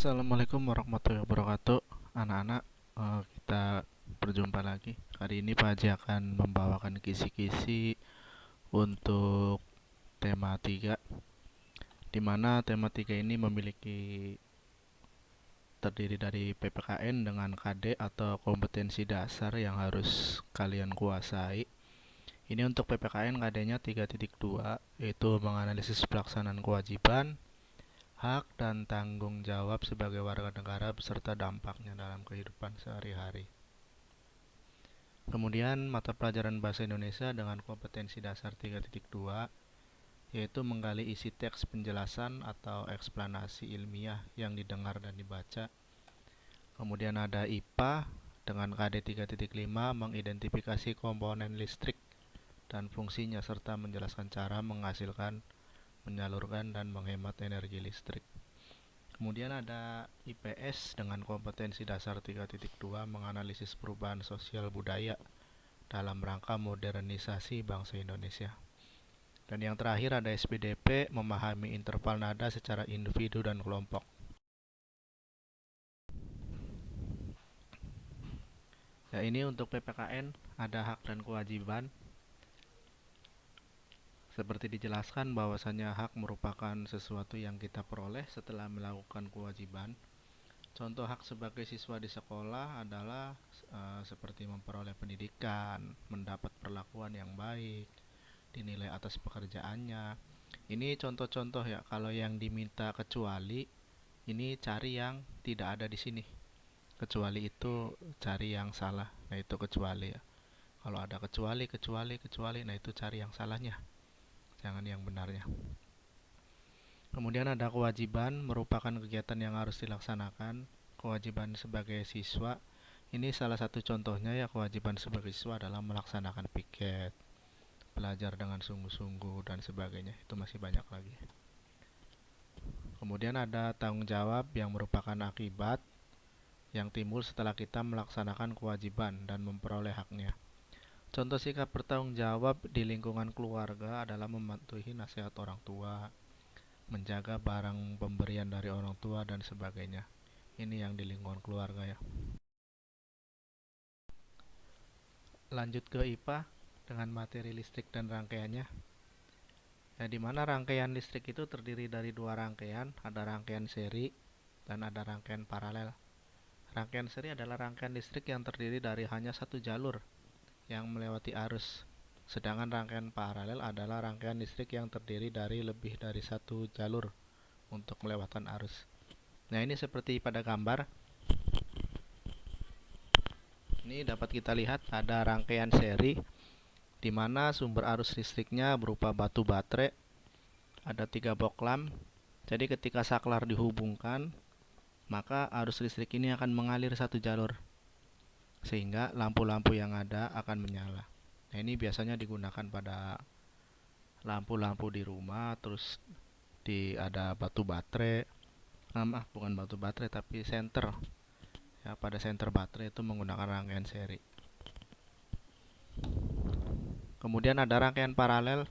Assalamualaikum warahmatullahi wabarakatuh. Anak-anak, kita berjumpa lagi. Kali ini Pak Haji akan membawakan kisi-kisi untuk tema 3, di mana tema 3 ini terdiri dari PPKN dengan KD atau kompetensi dasar yang harus kalian kuasai. Ini untuk PPKN KD-nya 3.2, yaitu menganalisis pelaksanaan kewajiban, hak dan tanggung jawab sebagai warga negara beserta dampaknya dalam kehidupan sehari-hari. Kemudian mata pelajaran bahasa Indonesia dengan kompetensi dasar 3.2 yaitu menggali isi teks penjelasan atau eksplanasi ilmiah yang didengar dan dibaca. Kemudian ada IPA dengan KD 3.5 mengidentifikasi komponen listrik dan fungsinya serta menjelaskan cara menghasilkan, menyalurkan dan menghemat energi listrik. Kemudian ada IPS dengan kompetensi dasar 3.2 menganalisis perubahan sosial budaya dalam rangka modernisasi bangsa Indonesia. Dan yang terakhir ada SPDP memahami interval nada secara individu dan kelompok. Ya, ini untuk PPKN ada hak dan kewajiban. Seperti dijelaskan bahwasannya hak merupakan sesuatu yang kita peroleh setelah melakukan kewajiban. Contoh hak sebagai siswa di sekolah adalah seperti memperoleh pendidikan, mendapat perlakuan yang baik, dinilai atas pekerjaannya. Ini contoh-contoh ya. Kalau yang diminta kecuali, ini cari yang tidak ada di sini. Kecuali itu cari yang salah. Nah, itu kecuali ya. Kalau ada kecuali, nah itu cari yang salahnya. Jangan yang benarnya. Kemudian ada kewajiban, merupakan kegiatan yang harus dilaksanakan. Kewajiban sebagai siswa, ini salah satu contohnya ya. Kewajiban sebagai siswa adalah melaksanakan piket, belajar dengan sungguh-sungguh dan sebagainya. Itu masih banyak lagi. Kemudian ada tanggung jawab yang merupakan akibat yang timbul setelah kita melaksanakan kewajiban dan memperoleh haknya. Contoh sikap bertanggung jawab di lingkungan keluarga adalah mematuhi nasihat orang tua, menjaga barang pemberian dari orang tua dan sebagainya. Ini yang di lingkungan keluarga ya. Lanjut ke IPA dengan materi listrik dan rangkaiannya. Ya, di mana rangkaian listrik itu terdiri dari dua rangkaian, ada rangkaian seri dan ada rangkaian paralel. Rangkaian seri adalah rangkaian listrik yang terdiri dari hanya satu jalur yang melewati arus. Sedangkan rangkaian paralel adalah rangkaian listrik yang terdiri dari lebih dari satu jalur untuk melewatkan arus. Nah, ini seperti pada gambar. Ini dapat kita lihat ada rangkaian seri di mana sumber arus listriknya berupa batu baterai. Ada 3 box lamp. Jadi ketika saklar dihubungkan, maka arus listrik ini akan mengalir satu jalur sehingga lampu-lampu yang ada akan menyala. Nah, ini biasanya digunakan pada lampu-lampu di rumah, terus ada batu baterai. Bukan batu baterai tapi senter. Ya, pada senter baterai itu menggunakan rangkaian seri. Kemudian ada rangkaian paralel.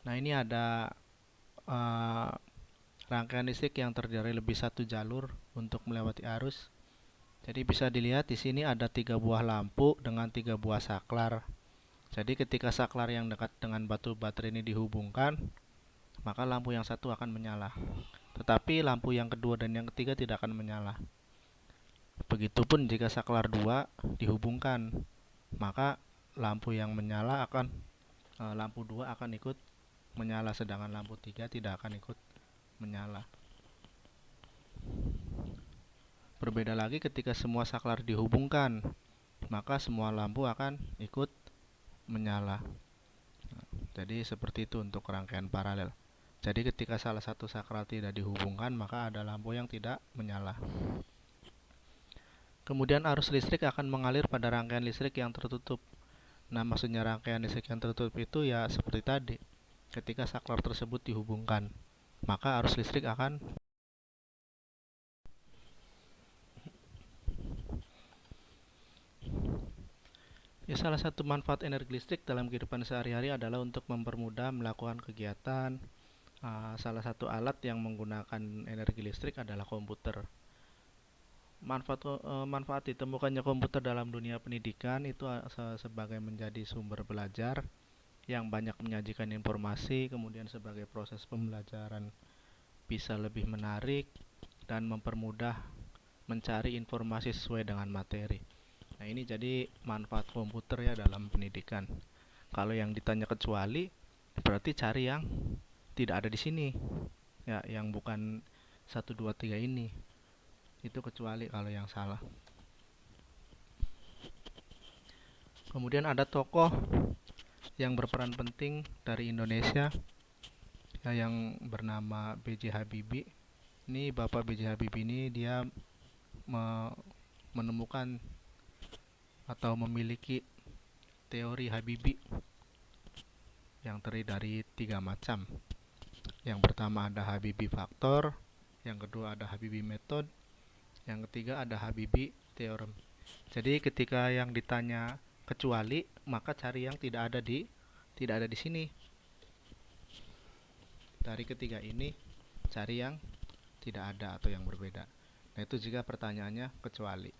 Nah, ini ada rangkaian listrik yang terdiri lebih satu jalur untuk melewati arus. Jadi bisa dilihat di sini ada 3 buah lampu dengan 3 buah saklar. Jadi ketika saklar yang dekat dengan batu baterai ini dihubungkan, maka lampu yang satu akan menyala. Tetapi lampu yang kedua dan yang ketiga tidak akan menyala. Begitupun jika saklar 2 dihubungkan, maka lampu yang menyala lampu 2 akan ikut menyala, sedangkan lampu 3 tidak akan ikut menyala. Berbeda lagi ketika semua saklar dihubungkan, maka semua lampu akan ikut menyala. Jadi seperti itu untuk rangkaian paralel. Jadi ketika salah satu saklar tidak dihubungkan, maka ada lampu yang tidak menyala. Kemudian arus listrik akan mengalir pada rangkaian listrik yang tertutup. Nah, maksudnya rangkaian listrik yang tertutup itu ya seperti tadi. Ketika saklar tersebut dihubungkan, maka arus listrik akan ya, salah satu manfaat energi listrik dalam kehidupan sehari-hari adalah untuk mempermudah melakukan kegiatan Salah satu alat yang menggunakan energi listrik adalah komputer. Manfaat ditemukannya komputer dalam dunia pendidikan itu sebagai menjadi sumber belajar yang banyak menyajikan informasi, kemudian sebagai proses pembelajaran bisa lebih menarik dan mempermudah mencari informasi sesuai dengan materi. Nah, ini jadi manfaat komputer ya dalam pendidikan. Kalau yang ditanya kecuali, berarti cari yang tidak ada di sini. Ya, yang bukan 1, 2, 3 ini. Itu kecuali kalau yang salah. Kemudian ada tokoh yang berperan penting dari Indonesia ya, yang bernama B.J. Habibie. Ini Bapak B.J. Habibie ini dia menemukan atau memiliki teori Habibie yang terdiri dari 3 macam. Yang pertama ada Habibie faktor, yang kedua ada Habibie method, yang ketiga ada Habibie theorem. Jadi ketika yang ditanya kecuali, maka cari yang tidak ada di sini. Dari ketiga ini cari yang tidak ada atau yang berbeda. Nah, itu jika pertanyaannya kecuali.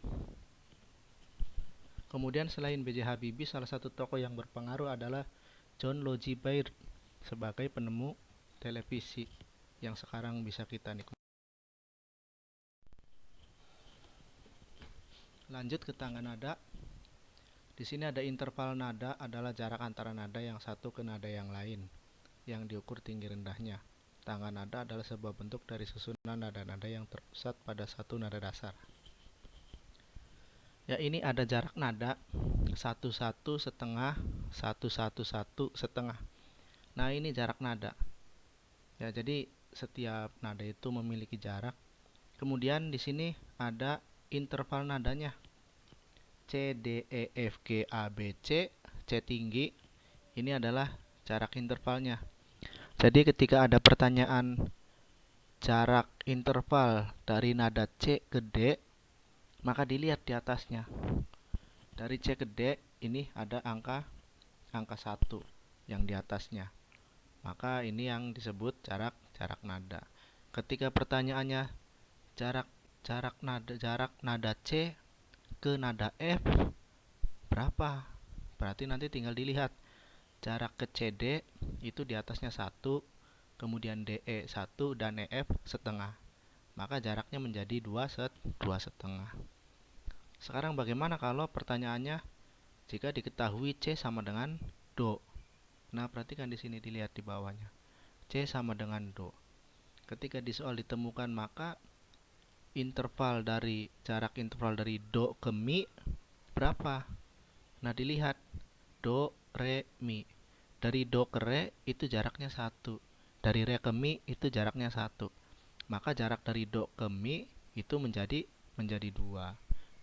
Kemudian selain B.J. Habibie, salah satu tokoh yang berpengaruh adalah John Logie Baird sebagai penemu televisi yang sekarang bisa kita nikmati. Lanjut ke tangga nada. Di sini ada interval nada adalah jarak antara nada yang satu ke nada yang lain yang diukur tinggi rendahnya. Tangga nada adalah sebuah bentuk dari susunan nada-nada yang terpusat pada satu nada dasar. Ya, ini ada jarak nada 1, 1, setengah, 1, 1, 1, setengah. Nah, ini jarak nada. Ya, jadi setiap nada itu memiliki jarak. Kemudian di sini ada interval nadanya. C, D, E, F, G, A, B, C, C tinggi. Ini adalah jarak intervalnya. Jadi ketika ada pertanyaan jarak interval dari nada C ke D, maka dilihat di atasnya. Dari C ke D ini ada angka 1 yang di atasnya. Maka ini yang disebut jarak nada. Ketika pertanyaannya jarak nada C ke nada F berapa? Berarti nanti tinggal dilihat jarak ke CD itu di atasnya 1, kemudian DE 1 dan EF setengah. Maka jaraknya menjadi 2 setengah. Sekarang bagaimana kalau pertanyaannya jika diketahui C sama dengan Do? Nah, perhatikan di sini, dilihat di bawahnya. C sama dengan Do. Ketika di soal ditemukan, maka jarak interval dari Do ke Mi berapa? Nah, dilihat Do, Re, Mi. Dari Do ke Re itu jaraknya 1. Dari Re ke Mi itu jaraknya 1. Maka jarak dari Do ke Mi itu menjadi 2.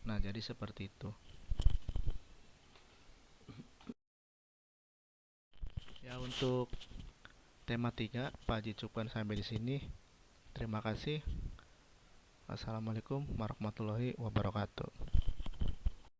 Nah, jadi seperti itu. Ya, untuk tema 3 Pak Haji cukupkan sampai di sini. Terima kasih. Assalamualaikum warahmatullahi wabarakatuh.